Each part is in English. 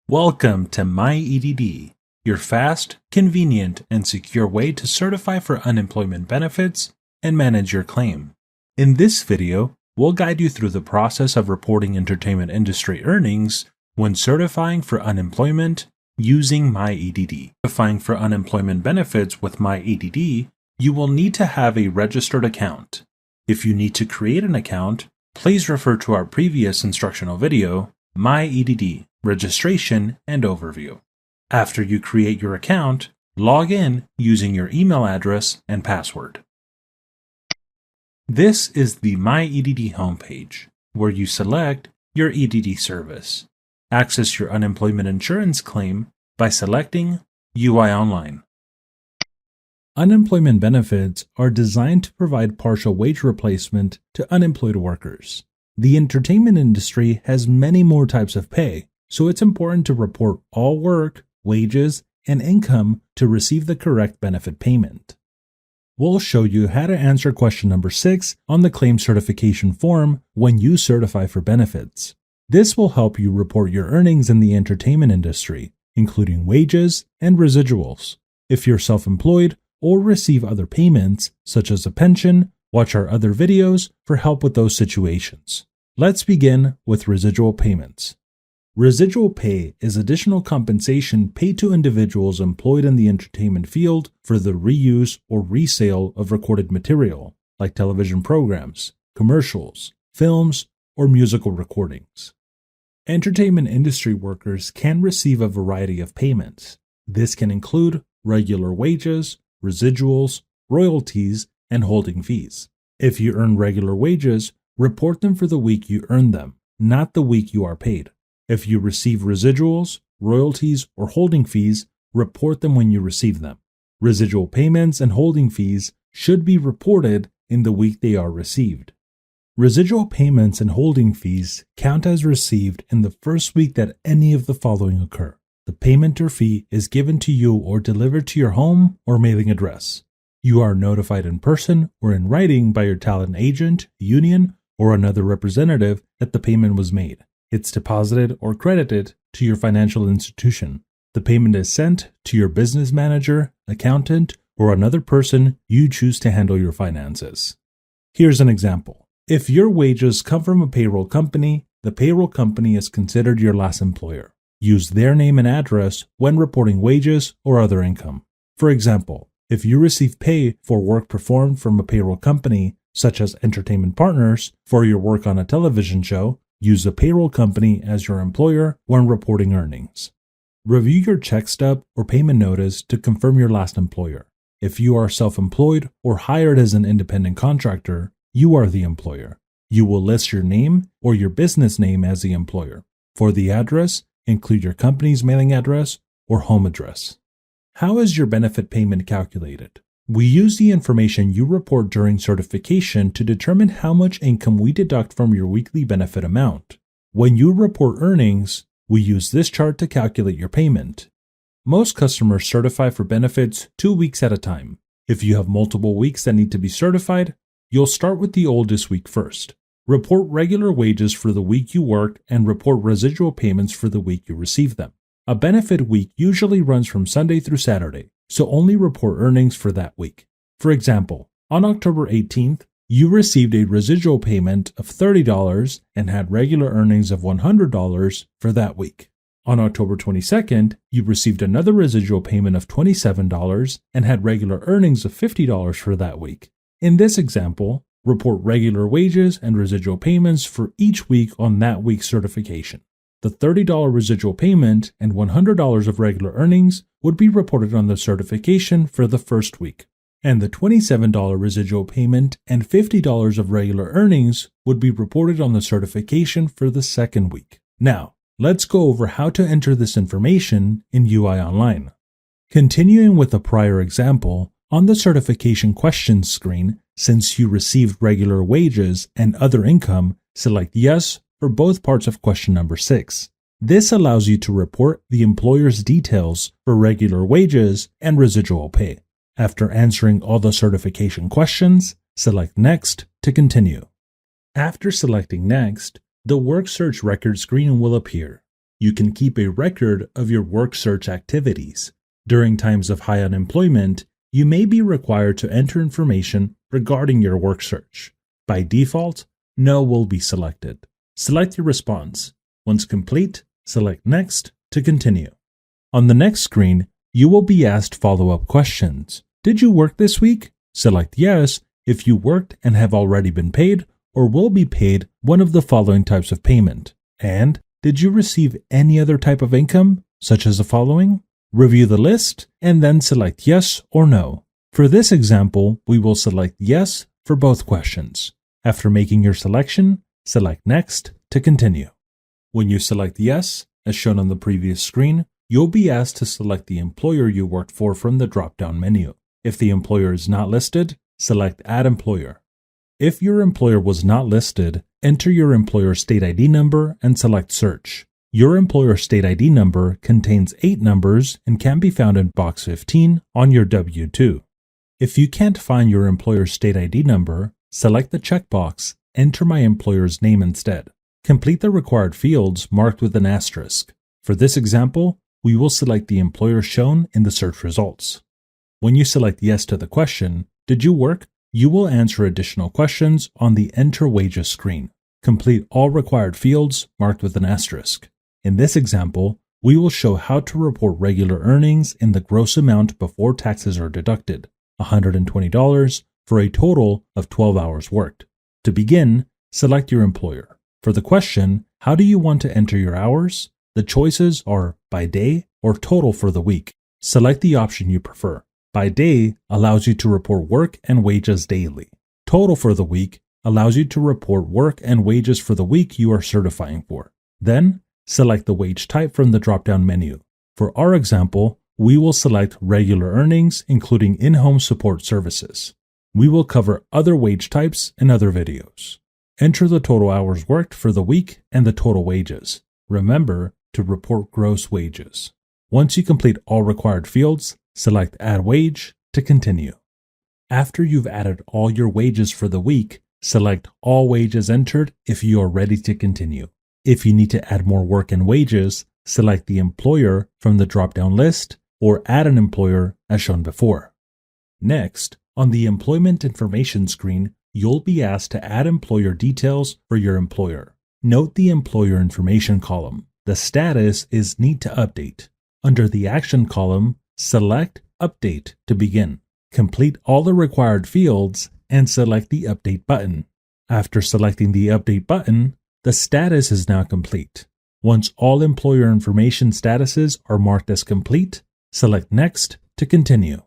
Welcome to MyEDD, your fast, convenient, and secure way to certify for unemployment benefits and manage your claim. In this video, we'll guide you through the process of reporting entertainment industry earnings when certifying for unemployment using MyEDD. Certifying for unemployment benefits with MyEDD, you will need to have a registered account. If you need to create an account, please refer to our previous instructional video, MyEDD, Registration and Overview. After you create your account, log in using your email address and password. This is the MyEDD homepage, where you select your EDD service. Access your unemployment insurance claim by selecting UI Online. Unemployment benefits are designed to provide partial wage replacement to unemployed workers. The entertainment industry has many more types of pay, so it's important to report all work, wages, and income to receive the correct benefit payment. We'll show you how to answer question number 6 on the claim certification form when you certify for benefits. This will help you report your earnings in the entertainment industry, including wages and residuals. If you're self-employed or receive other payments, such as a pension, watch our other videos for help with those situations. Let's begin with residual payments. Residual pay is additional compensation paid to individuals employed in the entertainment field for the reuse or resale of recorded material, like television programs, commercials, films, or musical recordings. Entertainment industry workers can receive a variety of payments. This can include regular wages, residuals, royalties, and holding fees. If you earn regular wages, report them for the week you earn them, not the week you are paid. If you receive residuals, royalties, or holding fees, report them when you receive them. Residual payments and holding fees should be reported in the week they are received. Residual payments and holding fees count as received in the first week that any of the following occur. The payment or fee is given to you or delivered to your home or mailing address. You are notified in person or in writing by your talent agent, union, or another representative that the payment was made. It's deposited or credited to your financial institution. The payment is sent to your business manager, accountant, or another person you choose to handle your finances. Here's an example. If your wages come from a payroll company, the payroll company is considered your last employer. Use their name and address when reporting wages or other income. For example, if you receive pay for work performed from a payroll company, such as Entertainment Partners, for your work on a television show, use the payroll company as your employer when reporting earnings. Review your check stub or payment notice to confirm your last employer. If you are self-employed or hired as an independent contractor, you are the employer. You will list your name or your business name as the employer. For the address, include your company's mailing address or home address. How is your benefit payment calculated? We use the information you report during certification to determine how much income we deduct from your weekly benefit amount. When you report earnings, we use this chart to calculate your payment. Most customers certify for benefits 2 weeks at a time. If you have multiple weeks that need to be certified, you'll start with the oldest week first. Report regular wages for the week you worked and report residual payments for the week you received them. A benefit week usually runs from Sunday through Saturday, so only report earnings for that week. For example, on October 18th, you received a residual payment of $30 and had regular earnings of $100 for that week. On October 22nd, you received another residual payment of $27 and had regular earnings of $50 for that week. In this example, report regular wages and residual payments for each week on that week's certification. The $30 residual payment and $100 of regular earnings would be reported on the certification for the first week, and the $27 residual payment and $50 of regular earnings would be reported on the certification for the second week. Now, let's go over how to enter this information in UI Online. Continuing with the prior example, on the certification questions screen, since you received regular wages and other income, select Yes for both parts of question number 6. This allows you to report the employer's details for regular wages and residual pay. After answering all the certification questions, select Next to continue. After selecting Next, the Work Search Record screen will appear. you can keep a record of your work search activities. During times of high unemployment, you may be required to enter information regarding your work search. By default, No will be selected. Select your response. Once complete, select Next to continue. On the next screen, you will be asked follow-up questions. Did you work this week? Select Yes if you worked and have already been paid or will be paid one of the following types of payment. And did you receive any other type of income, such as the following? Review the list and then select Yes or No. For this example, we will select Yes for both questions. After making your selection, select Next to continue. When you select Yes, as shown on the previous screen, you'll be asked to select the employer you worked for from the drop-down menu. If the employer is not listed, select Add Employer. If your employer was not listed, enter your employer state ID number and select Search. Your employer state ID number contains 8 numbers and can be found in box 15 on your W-2. If you can't find your employer's state ID number, select the checkbox, Enter my employer's name instead. Complete the required fields marked with an asterisk. For this example, we will select the employer shown in the search results. When you select Yes to the question, Did you work? You will answer additional questions on the Enter Wages screen. Complete all required fields marked with an asterisk. In this example, we will show how to report regular earnings in the gross amount before taxes are deducted, $120 for a total of 12 hours worked. To begin, select your employer. For the question, how do you want to enter your hours? The choices are by day or total for the week. Select the option you prefer. By day allows you to report work and wages daily. Total for the week allows you to report work and wages for the week you are certifying for. Then, select the wage type from the drop-down menu. For our example, we will select regular earnings, including in-home support services. We will cover other wage types in other videos. Enter the total hours worked for the week and the total wages. Remember to report gross wages. Once you complete all required fields, select Add Wage to continue. After you've added all your wages for the week, select All Wages Entered if you are ready to continue. If you need to add more work and wages, select the employer from the drop-down list or add an employer as shown before. Next, on the Employment Information screen, you'll be asked to add employer details for your employer. Note the Employer Information column. The status is Need to Update. Under the Action column, select Update to begin. Complete all the required fields and select the Update button. After selecting the Update button, the status is now complete. Once all employer information statuses are marked as complete, select Next to continue.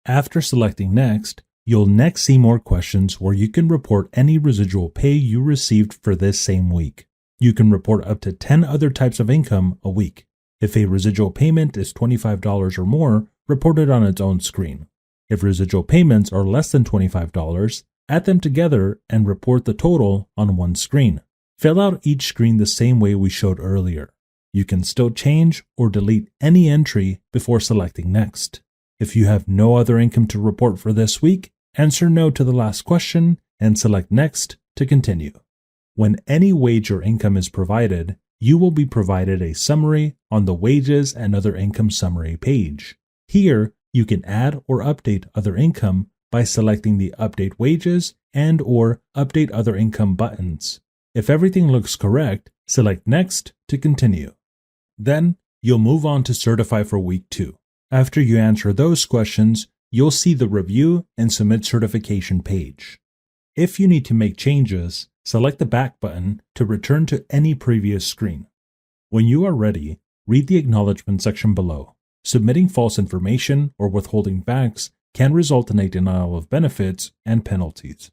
After selecting Next, you'll next see more questions where you can report any residual pay you received for this same week. You can report up to 10 other types of income a week. If a residual payment is $25 or more, report it on its own screen. If residual payments are less than $25, add them together and report the total on one screen. Fill out each screen the same way we showed earlier. You can still change or delete any entry before selecting Next. If you have no other income to report for this week, answer No to the last question and select Next to continue. When any wage or income is provided, you will be provided a summary on the Wages and Other Income Summary page. Here, you can add or update other income by selecting the Update Wages and/or Update Other Income buttons. If everything looks correct, select Next to continue. Then, you'll move on to Certify for Week 2. After you answer those questions, you'll see the Review and Submit Certification page. If you need to make changes, select the Back button to return to any previous screen. When you are ready, read the acknowledgement section below. Submitting false information or withholding facts can result in a denial of benefits and penalties.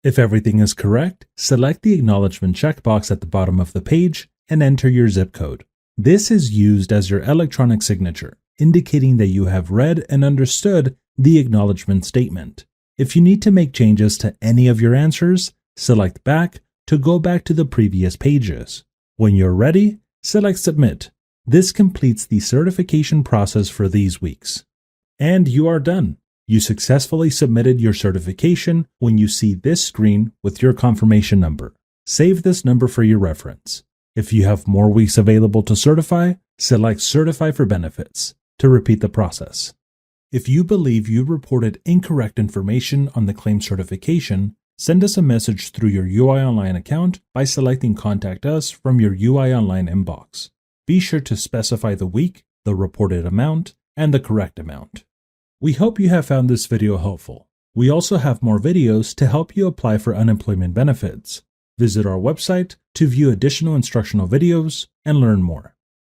If everything is correct, select the acknowledgement checkbox at the bottom of the page and enter your zip code. This is used as your electronic signature, indicating that you have read and understood the acknowledgement statement. If you need to make changes to any of your answers, select Back to go back to the previous pages. When you're ready, select Submit. This completes the certification process for these weeks. And you are done. You successfully submitted your certification when you see this screen with your confirmation number. Save this number for your reference. If you have more weeks available to certify, select Certify for Benefits to repeat the process. If you believe you reported incorrect information on the claim certification, send us a message through your UI Online account by selecting Contact Us from your UI Online inbox. Be sure to specify the week, the reported amount, and the correct amount. We hope you have found this video helpful. We also have more videos to help you apply for unemployment benefits. Visit our website to view additional instructional videos and learn more.